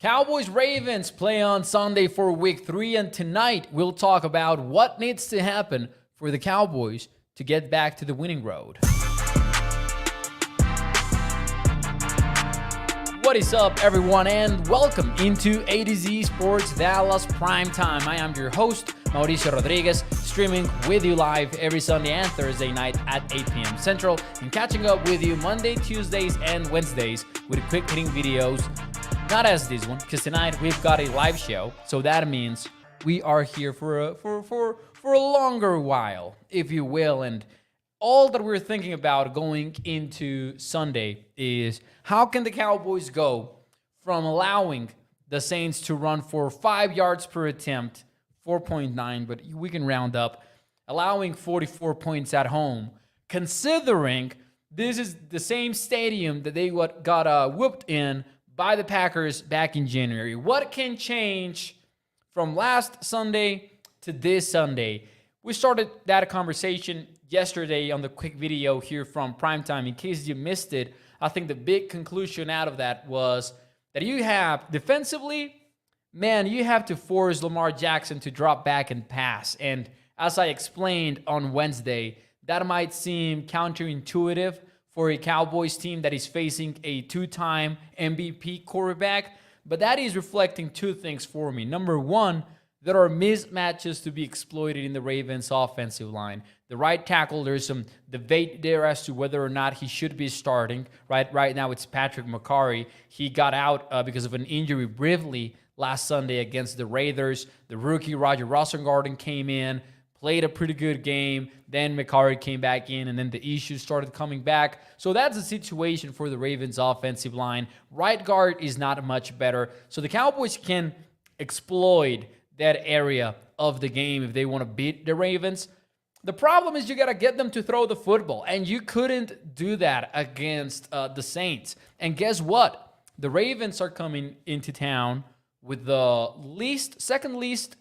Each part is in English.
Cowboys Ravens play on Sunday for week 3, and tonight we'll talk about what needs to happen for the Cowboys to get back to the winning road. What is up, everyone, and welcome into A to Z Sports Dallas Primetime. I am your host, Mauricio Rodriguez, streaming with you live every Sunday and Thursday night at 8 p.m. Central, and catching up with you Monday, Tuesdays, and Wednesdays with quick hitting videos. Not as this one, because tonight we've got a live show, so that means we are here for a longer while, if you will. And all that we're thinking about going into Sunday is how can the Cowboys go from allowing the Saints to run for 5 yards per attempt, 4.9, but we can round up, allowing 44 points at home, considering this is the same stadium that they got whooped in by the Packers back in January. What can change from last Sunday to this Sunday? We started that conversation yesterday on the quick video here from Primetime. In case you missed it, I think the big conclusion out of that was that you have, defensively, man, you have to force Lamar Jackson to drop back and pass. And as I explained on Wednesday, that might seem counterintuitive for a Cowboys team that is facing a two-time MVP quarterback, but that is reflecting two things for me. Number one, there are mismatches to be exploited in the Ravens' offensive line. The right tackle, there's some debate there as to whether or not he should be starting. Right now, it's Patrick McCarry. He got out because of an injury briefly last Sunday against the Raiders. The rookie Roger Rosengarten came in, played a pretty good game. Then McCarry came back in, and then the issues started coming back. So that's the situation for the Ravens' offensive line. Right guard is not much better. So the Cowboys can exploit that area of the game if they want to beat the Ravens. The problem is you got to get them to throw the football, and you couldn't do that against the Saints. And guess what? The Ravens are coming into town with the second least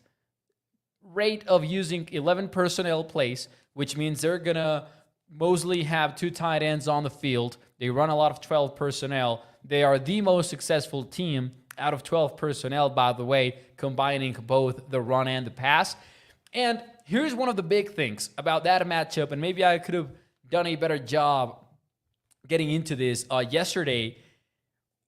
rate of using 11 personnel plays, which means they're going to mostly have two tight ends on the field. They run a lot of 12 personnel. They are the most successful team out of 12 personnel, by the way, combining both the run and the pass. And here's one of the big things about that matchup, and maybe I could have done a better job getting into this yesterday.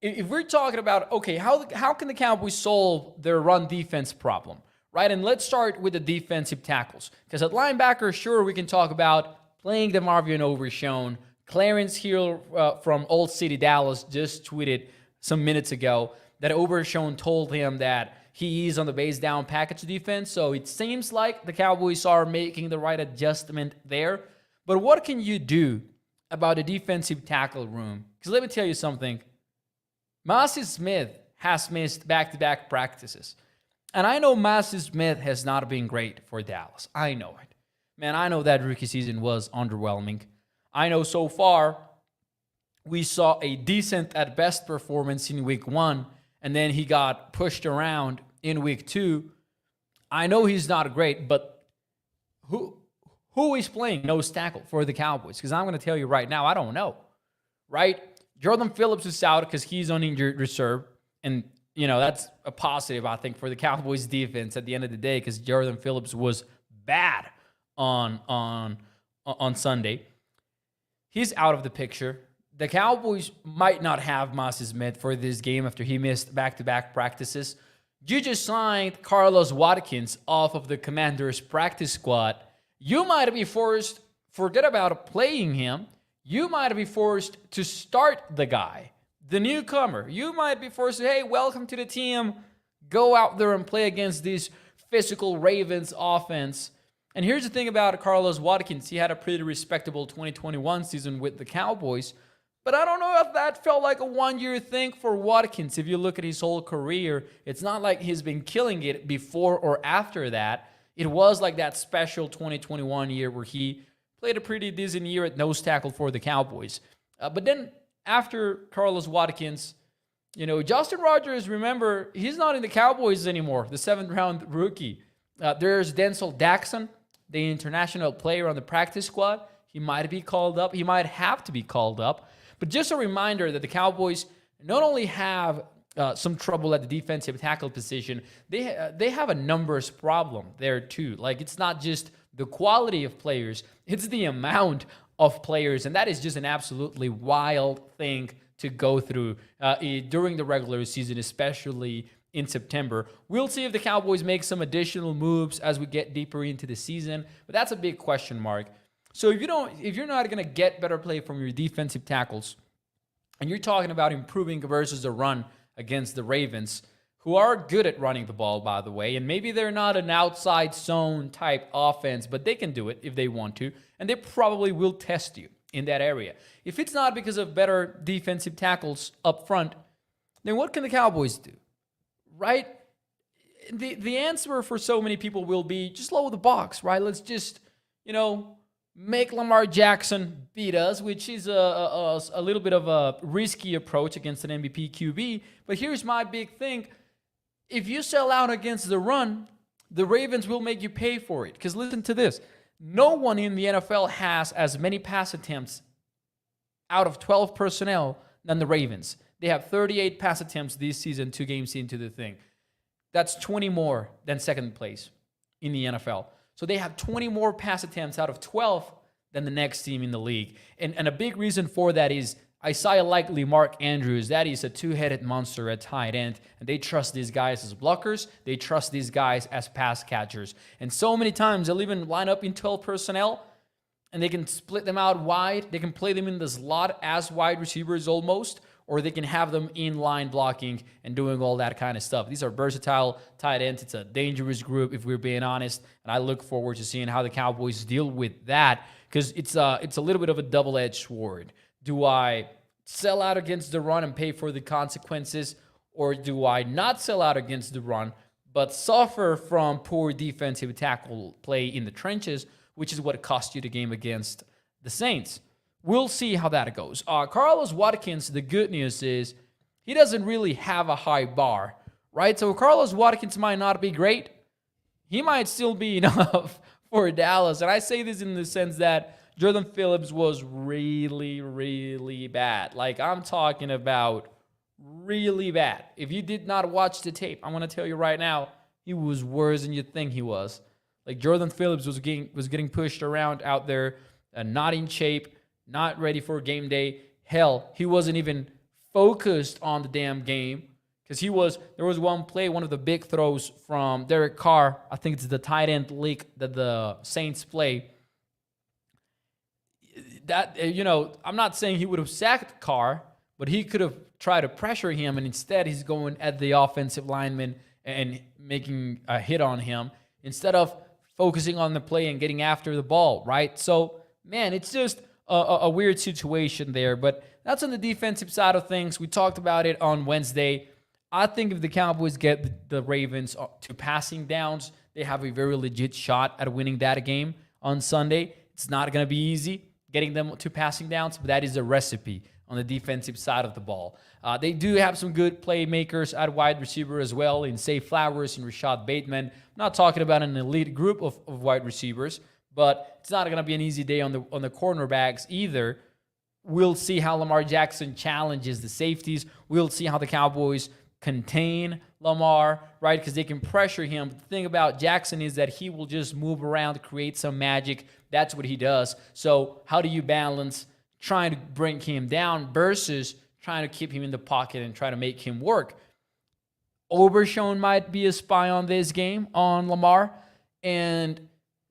If we're talking about, okay, how can the Cowboys solve their run defense problem? Right, and let's start with the defensive tackles. Because at linebacker, sure, we can talk about playing DeMarvion Overshown. Clarence Hill from Old City, Dallas, just tweeted some minutes ago that Overshown told him that he is on the base down package defense. So it seems like the Cowboys are making the right adjustment there. But what can you do about the defensive tackle room? Because let me tell you something. Mazi Smith has missed back-to-back practices. And I know Mazi Smith has not been great for Dallas. I know it. Man, I know that rookie season was underwhelming. I know so far we saw a decent at best performance in week 1, and then he got pushed around in week 2. I know he's not great, but who is playing nose tackle for the Cowboys? Because I'm going to tell you right now, I don't know. Right? Jordan Phillips is out because he's on injured reserve, and you know, that's a positive, I think, for the Cowboys defense at the end of the day, because Jordan Phillips was bad on Sunday. He's out of the picture. The Cowboys might not have Mazi Smith for this game after he missed back-to-back practices. You just signed Carlos Watkins off of the Commanders' practice squad. You might be forced, forget about playing him, you might be forced to start the guy. The newcomer, you might be forced to, hey, welcome to the team. Go out there and play against this physical Ravens offense. And here's the thing about Carlos Watkins. He had a pretty respectable 2021 season with the Cowboys. But I don't know if that felt like a one-year thing for Watkins. If you look at his whole career, it's not like he's been killing it before or after that. It was like that special 2021 year where he played a pretty decent year at nose tackle for the Cowboys. But then after Carlos Watkins, you know, Justin Rogers, remember, he's not in the Cowboys anymore, the 7th-round rookie. There's Denzel Daxon, the international player on the practice squad. He might be called up. He might have to be called up. But just a reminder that the Cowboys not only have some trouble at the defensive tackle position. They have a numbers problem there too. Like, it's not just the quality of players, it's the amount of players, and that is just an absolutely wild thing to go through during the regular season, especially in September. We'll see if the Cowboys make some additional moves as we get deeper into the season, but that's a big question mark. So if you're not going to get better play from your defensive tackles, and you're talking about improving versus a run against the Ravens, who are good at running the ball, by the way, and maybe they're not an outside zone type offense, but they can do it if they want to, and they probably will test you in that area. If it's not because of better defensive tackles up front, then what can the Cowboys do? Right? The answer for so many people will be just lower the box, right? Let's just, make Lamar Jackson beat us, which is a little bit of a risky approach against an MVP QB. But here's my big thing. If you sell out against the run, the Ravens will make you pay for it. Because listen to this. No one in the NFL has as many pass attempts out of 12 personnel than the Ravens. They have 38 pass attempts this season, 2 games into the thing. That's 20 more than second place in the NFL. So they have 20 more pass attempts out of 12 than the next team in the league. And a big reason for that is Isaiah Likely, Mark Andrews, that is a two-headed monster at tight end, and they trust these guys as blockers. They trust these guys as pass catchers. And so many times they'll even line up in 12 personnel, and they can split them out wide. They can play them in the slot as wide receivers almost, or they can have them in line blocking and doing all that kind of stuff. These are versatile tight ends. It's a dangerous group, if we're being honest, and I look forward to seeing how the Cowboys deal with that, because it's a little bit of a double-edged sword. Do I sell out against the run and pay for the consequences, or do I not sell out against the run but suffer from poor defensive tackle play in the trenches, which is what cost you the game against the Saints? We'll see how that goes. Carlos Watkins, the good news is he doesn't really have a high bar, right? So Carlos Watkins might not be great. He might still be enough for Dallas. And I say this in the sense that Jordan Phillips was really, really bad. Like, I'm talking about really bad. If you did not watch the tape, I'm going to tell you right now, he was worse than you think he was. Like, Jordan Phillips was getting pushed around out there, not in shape, not ready for game day. Hell, he wasn't even focused on the damn game, because there was one play, one of the big throws from Derek Carr. I think it's the tight end leak that the Saints play. That, I'm not saying he would have sacked Carr, but he could have tried to pressure him, and instead he's going at the offensive lineman and making a hit on him instead of focusing on the play and getting after the ball, right? So, man, it's just a weird situation there, but that's on the defensive side of things. We talked about it on Wednesday. I think if the Cowboys get the Ravens to passing downs, they have a very legit shot at winning that game on Sunday. It's not going to be easy getting them to passing downs, but that is a recipe on the defensive side of the ball. They do have some good playmakers at wide receiver as well, in Zay Flowers and Rashad Bateman. I'm not talking about an elite group of wide receivers, but it's not going to be an easy day on the cornerbacks either. We'll see how Lamar Jackson challenges the safeties. We'll see how the Cowboys contain Lamar, right? Because they can pressure him. The thing about Jackson is that he will just move around, create some magic. That's what he does. So how do you balance trying to bring him down versus trying to keep him in the pocket and try to make him work? Overshown might be a spy on this game on Lamar, and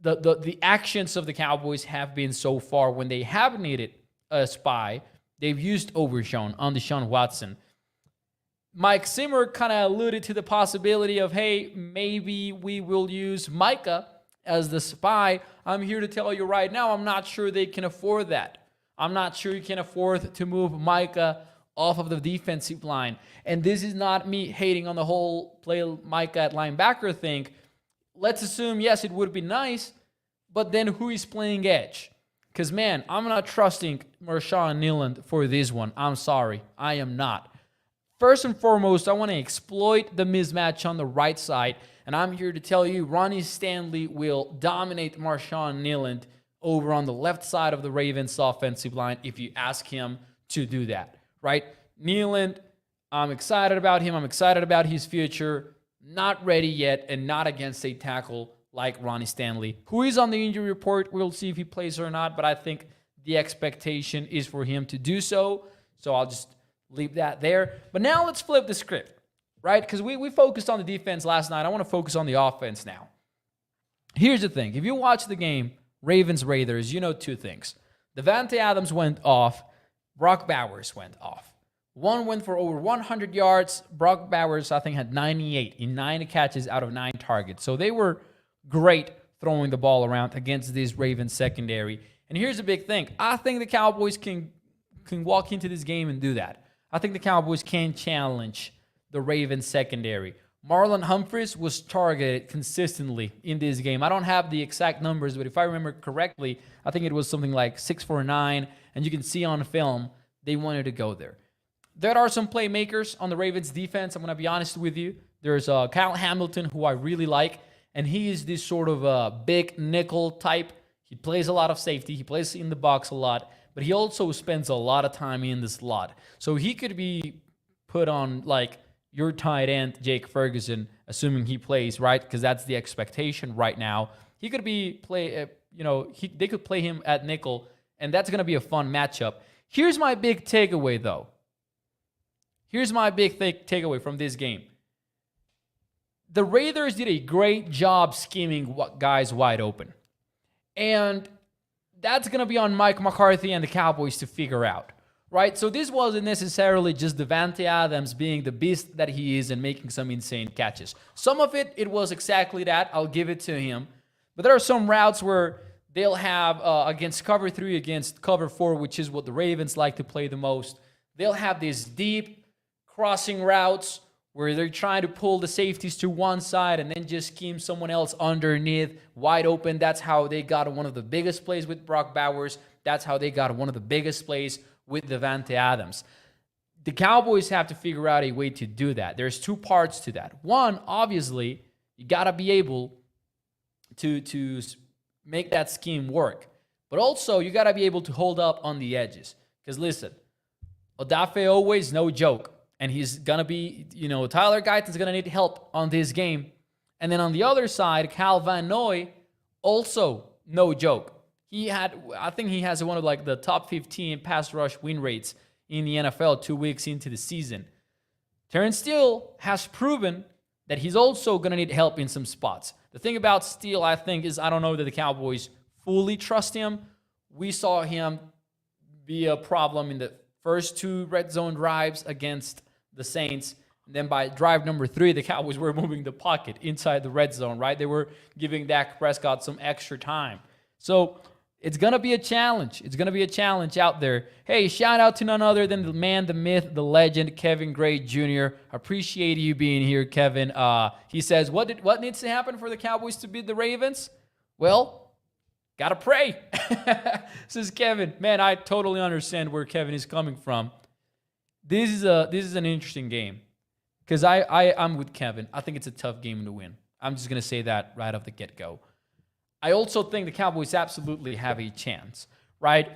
the actions of the Cowboys have been so far when they have needed a spy, they've used Overshown on Deshaun Watson. Mike Zimmer kind of alluded to the possibility of, hey, maybe we will use Micah as the spy. I'm here to tell you right now, I'm not sure they can afford that. I'm not sure you can afford to move Micah off of the defensive line. And this is not me hating on the whole play Micah at linebacker thing. Let's assume, yes, it would be nice, but then who is playing edge? Because, man, I'm not trusting Marshawn Neiland for this one. I'm sorry. I am not. First and foremost, I want to exploit the mismatch on the right side, and I'm here to tell you Ronnie Stanley will dominate Marshawn Neiland over on the left side of the Ravens offensive line if you ask him to do that, right? Neiland, I'm excited about him. I'm excited about his future. Not ready yet, and not against a tackle like Ronnie Stanley, who is on the injury report. We'll see if he plays or not, but I think the expectation is for him to do so. So I'll just leave that there. But now let's flip the script, right? Because we focused on the defense last night. I want to focus on the offense now. Here's the thing. If you watch the game, Ravens-Raiders, you know two things. Davante Adams went off. Brock Bowers went off. One went for over 100 yards. Brock Bowers, I think, had 98 in 9 catches out of 9 targets. So they were great throwing the ball around against this Ravens secondary. And here's the big thing. I think the Cowboys can walk into this game and do that. I think the Cowboys can challenge the Ravens secondary. Marlon Humphreys was targeted consistently in this game. I don't have the exact numbers, but if I remember correctly, I think it was something like 6 for 9. And you can see on film, they wanted to go there. There are some playmakers on the Ravens defense. I'm going to be honest with you. There's Kyle Hamilton, who I really like, and he is this sort of big nickel type. He plays a lot of safety. He plays in the box a lot, but he also spends a lot of time in the slot. So he could be put on like your tight end, Jake Ferguson, assuming he plays, right? Because that's the expectation right now. He could be they could play him at nickel, and that's going to be a fun matchup. Here's my big takeaway, though. Here's my big takeaway from this game. The Raiders did a great job scheming guys wide open. And that's going to be on Mike McCarthy and the Cowboys to figure out, right? So this wasn't necessarily just Davante Adams being the beast that he is and making some insane catches. Some of it was exactly that. I'll give it to him. But there are some routes where they'll have, against cover 3, against cover 4, which is what the Ravens like to play the most, they'll have these deep crossing routes where they're trying to pull the safeties to one side and then just scheme someone else underneath, wide open. That's how they got one of the biggest plays with Brock Bowers. That's how they got one of the biggest plays with Davante Adams. The Cowboys have to figure out a way to do that. There's 2 parts to that. One, obviously, you got to be able to make that scheme work. But also, you got to be able to hold up on the edges. Because listen, Odafe always no joke. And he's going to be, Tyler Guyton's going to need help on this game. And then on the other side, Cal Van Noy, also no joke. I think he has one of like the top 15 pass rush win rates in the NFL 2 weeks into the season. Terrence Steele has proven that he's also going to need help in some spots. The thing about Steele, I think, is I don't know that the Cowboys fully trust him. We saw him be a problem in the first 2 red zone drives against the Saints. And then by drive number 3, the Cowboys were moving the pocket inside the red zone, right? They were giving Dak Prescott some extra time. So it's going to be a challenge. It's going to be a challenge out there. Hey, shout out to none other than the man, the myth, the legend, Kevin Gray Jr. Appreciate you being here, Kevin. He says, what needs to happen for the Cowboys to beat the Ravens? Well, gotta pray. Says Kevin. Man, I totally understand where Kevin is coming from. This is an interesting game because I'm with Kevin. I think it's a tough game to win. I'm just going to say that right off the get-go. I also think the Cowboys absolutely have a chance, right?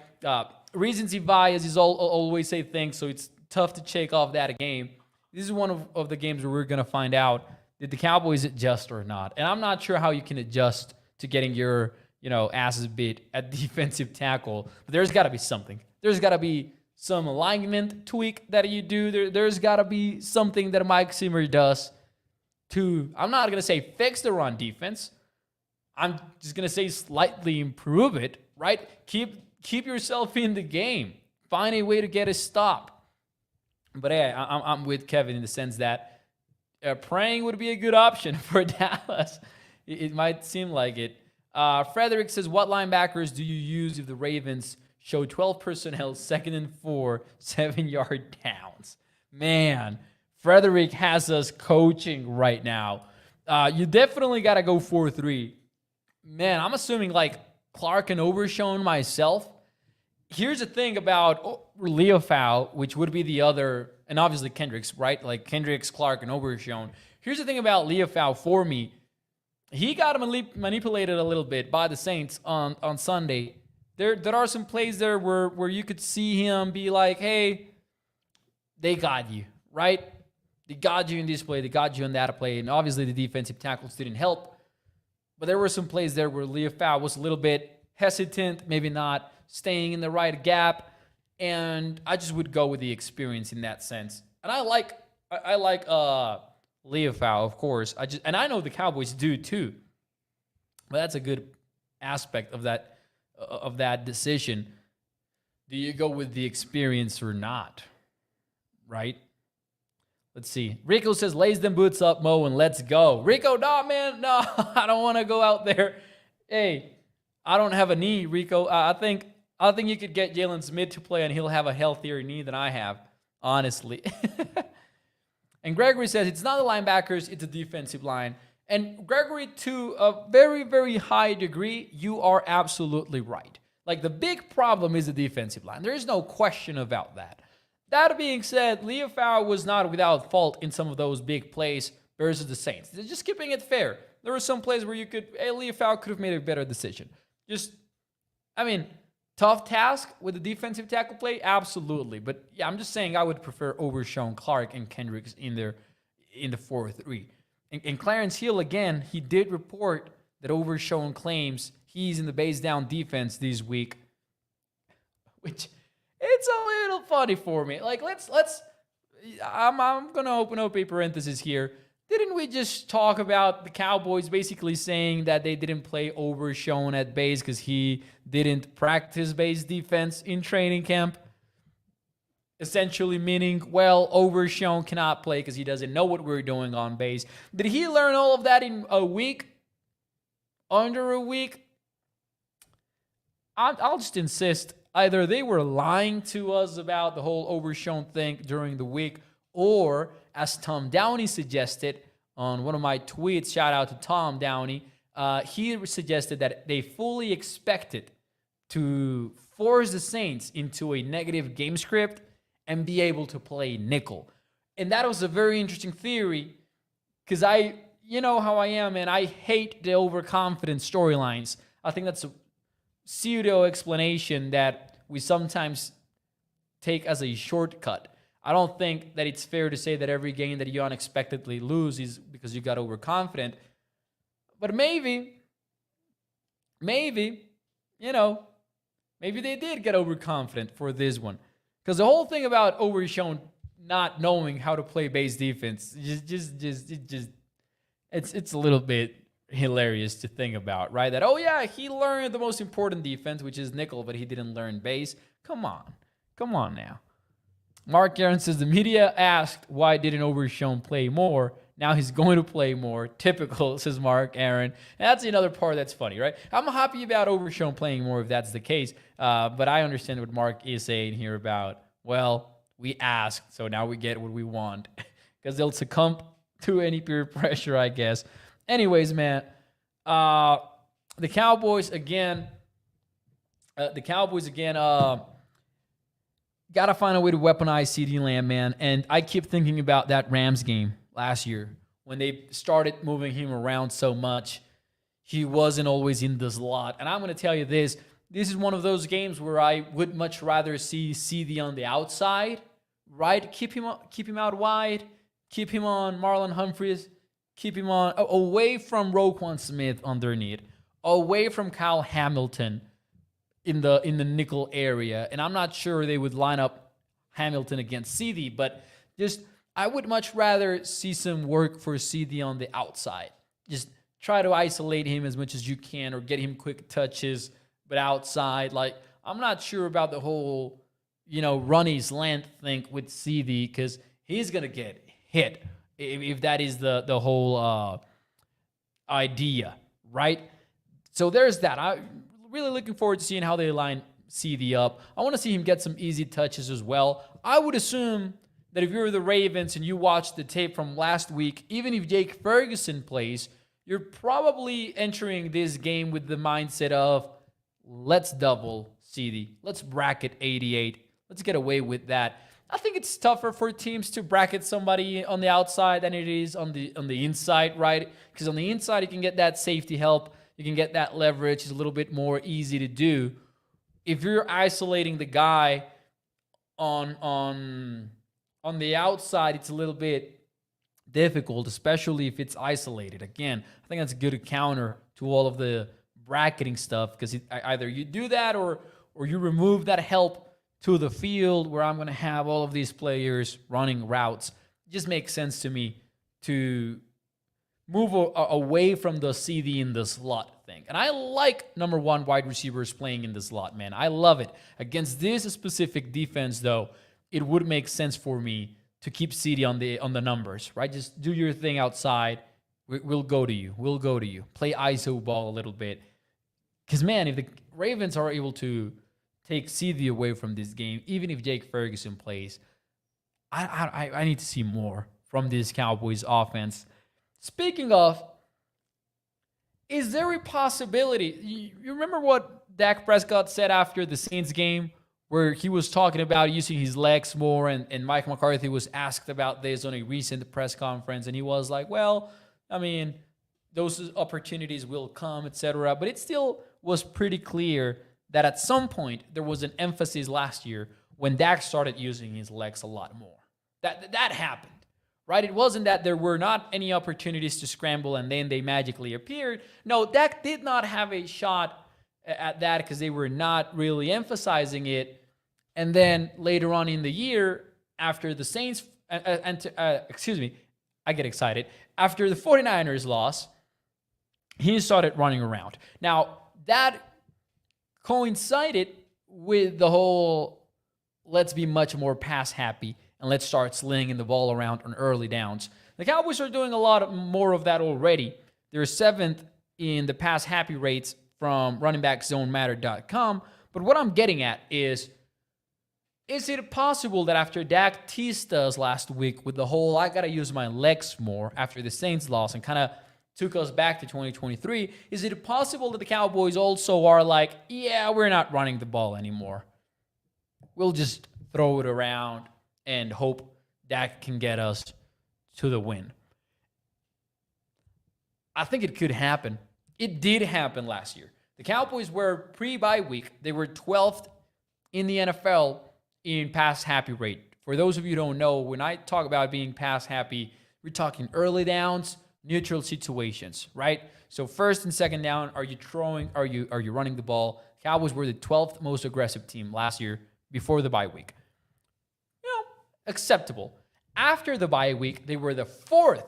Recency bias is always say things, so it's tough to shake off that game. This is one of the games where we're going to find out, did the Cowboys adjust or not? And I'm not sure how you can adjust to getting your asses beat at defensive tackle, but there's got to be something. There's got to be some alignment tweak that you do. There's got to be something that Mike Zimmer does to, I'm not going to say fix the run defense. I'm just going to say slightly improve it, right? Keep yourself in the game. Find a way to get a stop. But hey, I'm with Kevin in the sense that praying would be a good option for Dallas. It might seem like it. Frederick says, what linebackers do you use if the Ravens show 12 personnel, 2nd and 4, 7-yard downs? Man, Frederick has us coaching right now. You definitely got to go 4-3. Man, I'm assuming like Clark and Overshown myself. Here's the thing about Leofau, which would be the other, and obviously Kendricks, right? Like Kendricks, Clark, and Overshown. Here's the thing about Leofau for me. He got manipulated a little bit by the Saints on Sunday. There are some plays there where you could see him be like, hey, they got you, right? They got you in this play, they got you in that play, and obviously the defensive tackles didn't help. But there were some plays there where Leofau was a little bit hesitant, maybe not staying in the right gap, and I just would go with the experience in that sense. And I like Leofau, of course. I know the Cowboys do too. But that's a good aspect of that decision. Do you go with the experience or not? Right? Let's see. Rico says, lays them boots up, Mo, and let's go. Rico, no, man. No, I don't want to go out there. Hey, I don't have a knee, Rico. I think you could get Jalen Smith to play, and he'll have a healthier knee than I have, honestly. And Gregory says, it's not the linebackers, it's the defensive line. And Gregory, to a very, very high degree, you are absolutely right. Like, the big problem is the defensive line. There is no question about that. That being said, Leofau was not without fault in some of those big plays versus the Saints. Just keeping it fair. There were some plays where Leofau could have made a better decision. Tough task with the defensive tackle play? Absolutely. But yeah, I'm just saying I would prefer Overshown, Clark, and Kendricks in the 4-3. And Clarence Hill, again, he did report that Overshown claims he's in the base down defense this week, which it's a little funny for me. Like, I'm going to open up a parenthesis here. Didn't we just talk about the Cowboys basically saying that they didn't play Overshown at base because he didn't practice base defense in training camp? Essentially meaning, well, Overshown cannot play because he doesn't know what we're doing on base. Did he learn all of that in a week? Under a week? I'll just insist. Either they were lying to us about the whole Overshown thing during the week, or, as Tom Downey suggested on one of my tweets, shout out to Tom Downey, he suggested that they fully expected to force the Saints into a negative game script and be able to play nickel. And that was a very interesting theory, because you know how I am, and I hate the overconfident storylines. I think that's a pseudo explanation that we sometimes take as a shortcut. I don't think that it's fair to say that every game that you unexpectedly lose is because you got overconfident. But maybe, maybe they did get overconfident for this one. Because the whole thing about Overshown not knowing how to play base defense, it's a little bit hilarious to think about, right? That, oh yeah, he learned the most important defense, which is nickel, but he didn't learn base. Come on now. Mark Aaron says, the media asked why didn't Overshown play more. Now he's going to play more. Typical, says Mark Aaron. And that's another part that's funny, right? I'm happy about Overshown playing more if that's the case. But I understand what Mark is saying here about, well, we asked, so now we get what we want. Because they'll succumb to any peer pressure, I guess. Anyways, man, the Cowboys again, got to find a way to weaponize CeeDee Lamb, man. And I keep thinking about that Rams game last year when they started moving him around so much. He wasn't always in the slot. And I'm going to tell you this is one of those games where I would much rather see CeeDee on the outside, right? Keep him out wide. Keep him on Marlon Humphreys. Keep him on away from Roquan Smith underneath, away from Kyle Hamilton in the nickel area. And I'm not sure they would line up Hamilton against CeeDee, but just I would much rather see some work for CeeDee on the outside. Just try to isolate him as much as you can or get him quick touches, but outside. Like, I'm not sure about the whole, run his length thing with CeeDee, because he's going to get hit if that is the whole idea, right? So there's that. I'm really looking forward to seeing how they line CeeDee up. I want to see him get some easy touches as well. I would assume that if you're the Ravens and you watch the tape from last week, even if Jake Ferguson plays, you're probably entering this game with the mindset of, let's double CeeDee. Let's bracket 88. Let's get away with that. I think it's tougher for teams to bracket somebody on the outside than it is on the inside, right? Because on the inside, you can get that safety help. You can get that leverage. It's a little bit more easy to do. If you're isolating the guy on on the outside, it's a little bit difficult, especially if it's isolated. Again, I think that's a good counter to all of the bracketing stuff, because either you do that or you remove that help to the field where I'm going to have all of these players running routes. It just makes sense to me to move away from the CeeDee in the slot thing. And I like number one wide receivers playing in the slot, man. I love it. Against this specific defense, though, it would make sense for me to keep CeeDee on the numbers, right? Just do your thing outside. We'll go to you. We'll go to you. Play ISO ball a little bit. Because, man, if the Ravens are able to take CeeDee away from this game, even if Jake Ferguson plays, I need to see more from this Cowboys offense. Speaking of, is there a possibility? You remember what Dak Prescott said after the Saints game, where he was talking about using his legs more, and Mike McCarthy was asked about this on a recent press conference, and he was like, well, I mean, those opportunities will come, etc. But it still was pretty clear that at some point there was an emphasis last year when Dak started using his legs a lot more. That happened, right? It wasn't that there were not any opportunities to scramble and then they magically appeared. No, Dak did not have a shot at that because they were not really emphasizing it. And then later on in the year, after the Saints, I get excited. After the 49ers loss, he started running around. Now, that coincided with the whole let's be much more pass happy and let's start slinging the ball around on early downs. The Cowboys are doing a lot more of that already. They're 7th in the pass happy rates from runningbackzonematter.com. But what I'm getting at is it possible that after Dak teased us last week with the whole I got to use my legs more after the Saints loss and kind of took us back to 2023, is it possible that the Cowboys also are like, yeah, we're not running the ball anymore. We'll just throw it around and hope Dak can get us to the win? I think it could happen. It did happen last year. The Cowboys were pre-bye week. They were 12th in the NFL in pass happy rate. For those of you who don't know, when I talk about being pass happy, we're talking early downs, neutral situations, right? So first and second down, are you throwing, are you running the ball? Cowboys were the 12th most aggressive team last year before the bye week. Acceptable. After the bye week, they were the 4th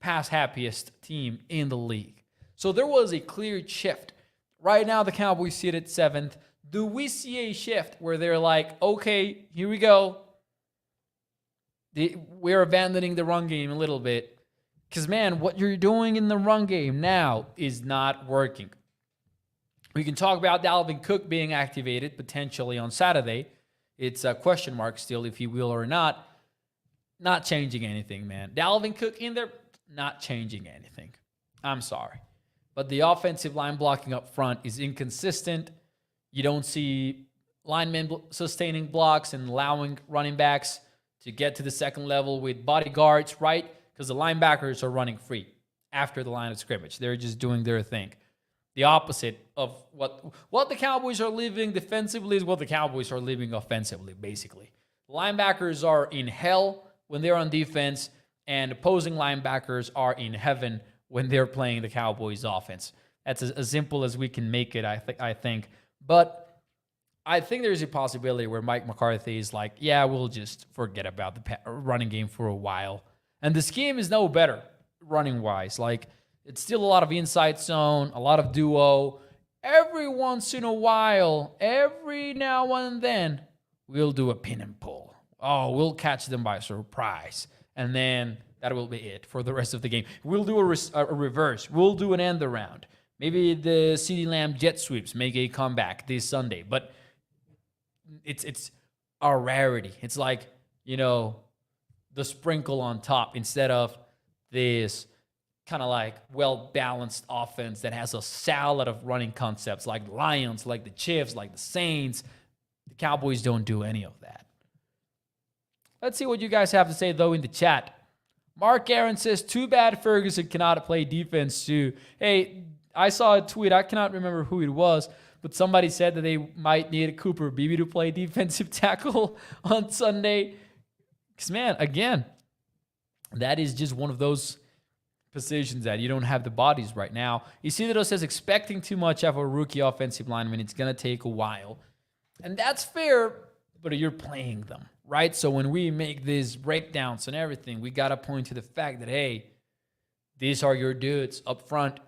pass happiest team in the league. So there was a clear shift. Right now, the Cowboys sit at 7th. Do we see a shift where they're like, okay, here we go. We're abandoning the run game a little bit. Because, man, what you're doing in the run game now is not working. We can talk about Dalvin Cook being activated potentially on Saturday. It's a question mark still if he will or not. Not changing anything, man. Dalvin Cook in there, not changing anything. I'm sorry. But the offensive line blocking up front is inconsistent. You don't see linemen sustaining blocks and allowing running backs to get to the second level with bodyguards, right? Because the linebackers are running free after the line of scrimmage. They're just doing their thing. The opposite of what the Cowboys are living defensively is what the Cowboys are living offensively, basically. The linebackers are in hell when they're on defense, and opposing linebackers are in heaven when they're playing the Cowboys offense. That's as simple as we can make it, I think. But I think there's a possibility where Mike McCarthy is like, yeah, we'll just forget about the running game for a while. And the scheme is no better running-wise. Like, it's still a lot of inside zone, a lot of duo. Every once in a while, every now and then, we'll do a pin and pull. Oh, we'll catch them by surprise. And then that will be it for the rest of the game. We'll do a reverse. We'll do an end around. Maybe the CeeDee Lamb jet sweeps make a comeback this Sunday. But it's a rarity. It's like, the sprinkle on top instead of this kind of like well-balanced offense that has a salad of running concepts like the Lions, like the Chiefs, like the Saints. The Cowboys don't do any of that. Let's see what you guys have to say, though, in the chat. Mark Aaron says, too bad Ferguson cannot play defense, too. Hey, I saw a tweet. I cannot remember who it was, but somebody said that they might need Cooper Beebe to play defensive tackle on Sunday. Because, man, again, that is just one of those positions that you don't have the bodies right now. Isidro says expecting too much of a rookie offensive lineman. It's going to take a while. And that's fair, but you're playing them, right? So when we make these breakdowns and everything, we got to point to the fact that, hey, these are your dudes up front.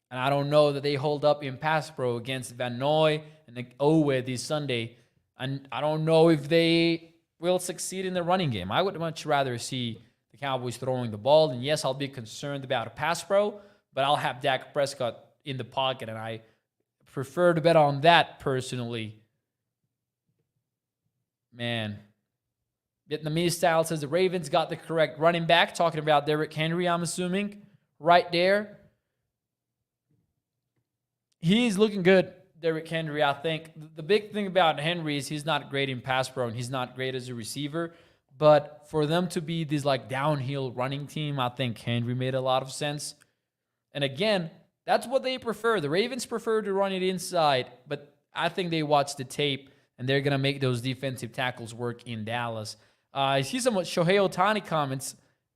And I don't know that they hold up in pass pro against Van Noy and Owe this Sunday. And I don't know if they will succeed in the running game. I would much rather see the Cowboys throwing the ball. And yes, I'll be concerned about a pass pro, but I'll have Dak Prescott in the pocket, and I prefer to bet on that personally. Man. Vietnamese Style says the Ravens got the correct running back. Talking about Derrick Henry, I'm assuming. Right there. He's looking good, Derrick Henry, I think. The big thing about Henry is he's not great in pass pro, and he's not great as a receiver. But for them to be this like downhill running team, I think Henry made a lot of sense. And again, that's what they prefer. The Ravens prefer to run it inside, but I think they watch the tape, and they're going to make those defensive tackles work in Dallas. I see some Shohei Ohtani comments,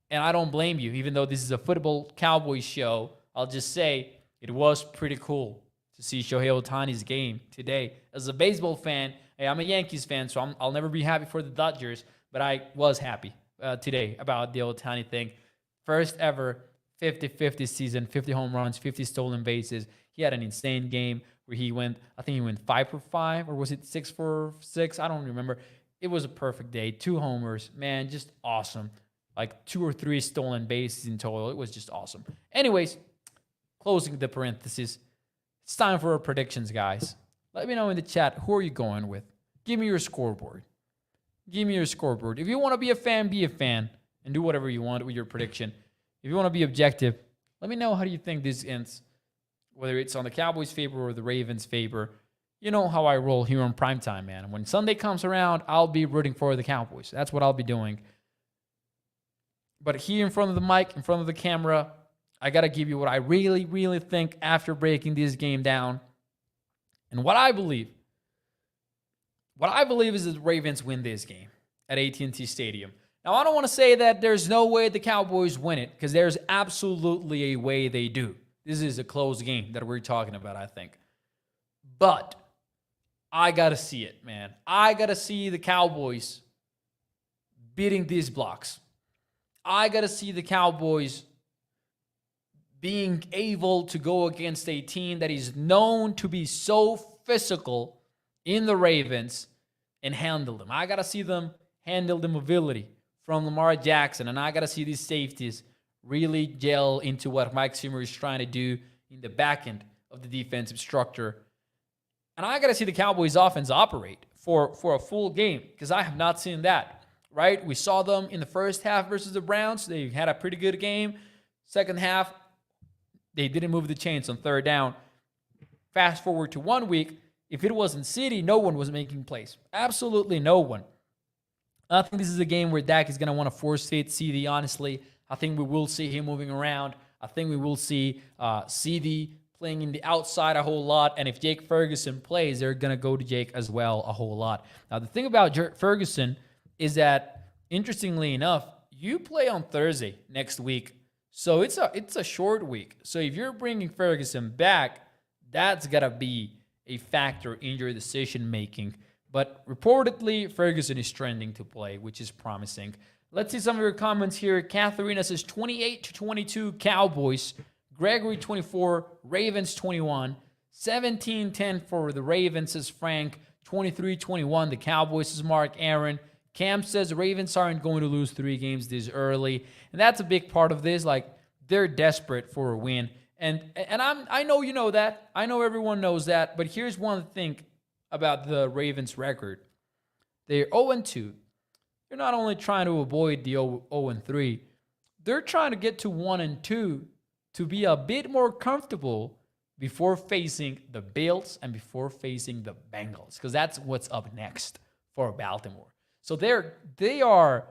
and I don't blame you. Even though this is a football Cowboys show, I'll just say it was pretty cool to see Shohei Ohtani's game today. As a baseball fan, hey, I'm a Yankees fan, so I'll never be happy for the Dodgers, but I was happy today about the Ohtani thing. First ever 50-50 season, 50 home runs, 50 stolen bases. He had an insane game where he went 5 for 5, or was it 6 for 6? I don't remember. It was a perfect day. 2 homers. Man, just awesome. Like 2 or 3 stolen bases in total. It was just awesome. Anyways, closing the parenthesis. It's time for our predictions, guys. Let me know in the chat, who are you going with? Give me your scoreboard. Give me your scoreboard. If you want to be a fan, be a fan. And do whatever you want with your prediction. If you want to be objective, let me know how do you think this ends. Whether it's on the Cowboys' favor or the Ravens' favor. You know how I roll here on primetime, man. When Sunday comes around, I'll be rooting for the Cowboys. That's what I'll be doing. But here in front of the mic, in front of the camera, I got to give you what I really, really think after breaking this game down. And what I believe is that the Ravens win this game at AT&T Stadium. Now, I don't want to say that there's no way the Cowboys win it, because there's absolutely a way they do. This is a close game that we're talking about, I think. But I got to see it, man. I got to see the Cowboys beating these blocks. I got to see the Cowboys being able to go against a team that is known to be so physical in the Ravens and handle them. I got to see them handle the mobility from Lamar Jackson, and I got to see these safeties really gel into what Mike Zimmer is trying to do in the back end of the defensive structure. And I got to see the Cowboys offense operate for a full game, because I have not seen that, right? We saw them in the first half versus the Browns. They had a pretty good game. Second half, they didn't move the chains on third down. Fast forward to 1 week, if it wasn't CeeDee, no one was making plays. Absolutely no one. I think this is a game where Dak is going to want to force feed CeeDee, honestly. I think we will see him moving around. I think we will see CeeDee playing in the outside a whole lot. And if Jake Ferguson plays, they're going to go to Jake as well a whole lot. Now, the thing about Ferguson is that, interestingly enough, you play on Thursday next week. So it's a short week. So if you're bringing Ferguson back, that's got to be a factor in your decision-making. But reportedly, Ferguson is trending to play, which is promising. Let's see some of your comments here. Katharina says 28-22 Cowboys. Gregory 24, Ravens 21. 17-10 for the Ravens, says Frank. 23-21 the Cowboys, says Mark Aaron. Cam says the Ravens aren't going to lose 3 games this early. And that's a big part of this. Like, they're desperate for a win. And I know you know that. I know everyone knows that. But here's one thing about the Ravens' record. They're 0-2. They're not only trying to avoid the 0-3, they're trying to get to 1-2 to be a bit more comfortable before facing the Bills and before facing the Bengals, because that's what's up next for Baltimore. So they are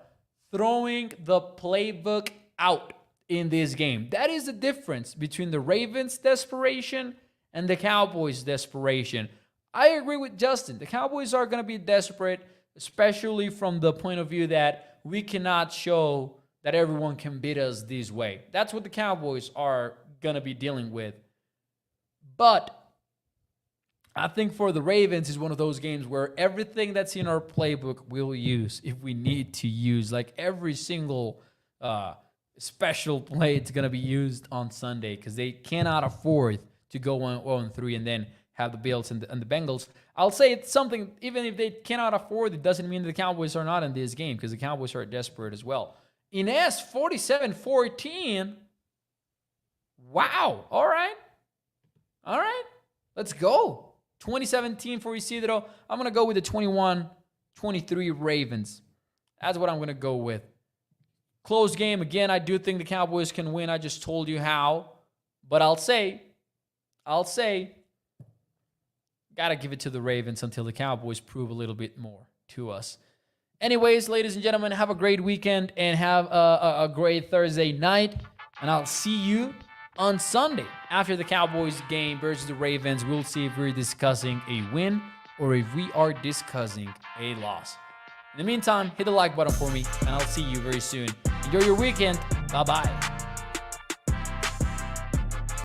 throwing the playbook out in this game. That is the difference between the Ravens' desperation and the Cowboys' desperation. I agree with Justin. The Cowboys are going to be desperate, especially from the point of view that we cannot show that everyone can beat us this way. That's what the Cowboys are going to be dealing with. But I think for the Ravens is one of those games where everything that's in our playbook we'll use if we need to use. Like every single special play it's going to be used on Sunday because they cannot afford to go 1-3 and then have the Bills and the Bengals. I'll say it's something, even if they cannot afford it, doesn't mean the Cowboys are not in this game because the Cowboys are desperate as well. Ines, 47-14. Wow. All right. Let's go. 2017 for Isidro. I'm going to go with the 21-23 Ravens. That's what I'm going to go with. Close game. Again, I do think the Cowboys can win. I just told you how. But I'll say, got to give it to the Ravens until the Cowboys prove a little bit more to us. Anyways, ladies and gentlemen, have a great weekend and have a great Thursday night. And I'll see you on Sunday after the Cowboys game versus the Ravens. We'll see if we're discussing a win or if we are discussing a loss. In the meantime, hit the like button for me, and I'll see you very soon. Enjoy your weekend. Bye-bye.